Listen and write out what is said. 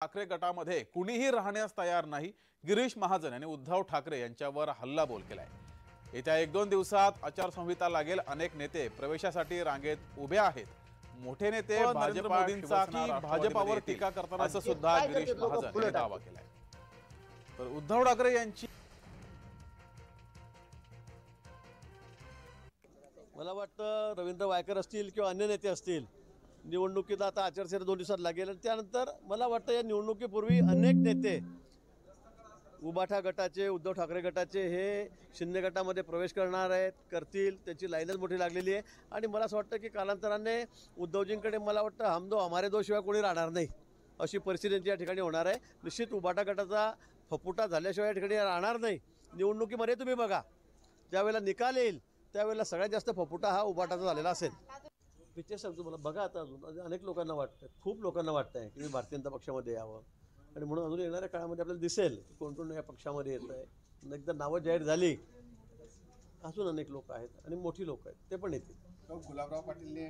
ठाकरे गटामध्ये कुणीही राहण्यास तयार नाही। गिरीश महाजन यांनी उद्धव ठाकरे यांच्यावर हल्लाबोल केलाय। येत्या 1-2 दिवसात आचारसंहिता लागेल। अनेक नेते प्रवेशासाठी रांगेत उभे आहेत। मोठे नेते भाजप मोदींचा की भाजपावर टीका करताना असं सुद्धा गिरीश महाजन यांनी दावा केलाय। तर उद्धव ठाकरे यांची मला वाटतं रवींद्र वायकर असतील किंवा अन्य नेते असतील, निवडणुकीत आता आचारसंहिता 2 दिवसात लागेल आणि त्यानंतर मला वाटतं या निवडणुकीपूर्वी अनेक नेते उबाठा गटाचे, उद्धव ठाकरे गटाचे हे शिंदे गटामध्ये प्रवेश करणार आहेत, करतील। त्याची लाईनच मोठी लागलेली आहे आणि मला असं वाटतं की कालांतराने उद्धवजींकडे मला वाटतं हम दो हमारे दो शिवाय कोणी राहणार नाही अशी परिस्थिती या ठिकाणी होणार आहे। निश्चित उबाठा गटाचा फपुटा झाल्याशिवाय या ठिकाणी राहणार नाही। निवडणुकीमध्ये तुम्ही बघा, ज्यावेळेला निकाल येईल त्यावेळेला सगळ्यात जास्त फपुटा हा उबाटाचा झालेला असेल। मी सांगतो, मला बघा आता अजून अनेक लोकांना वाटतं, खूप लोकांना वाटतं आहे की मी भारतीय जनता पक्षामध्ये यावं आणि म्हणून अजून येणाऱ्या काळामध्ये आपल्याला दिसेल की कोण कोण या पक्षामध्ये येत आहे। एकदा नावं जाहीर झाली, अजून अनेक लोक आहेत आणि मोठी लोक आहेत, ते पण येतील। गुलाबराव पाटीलने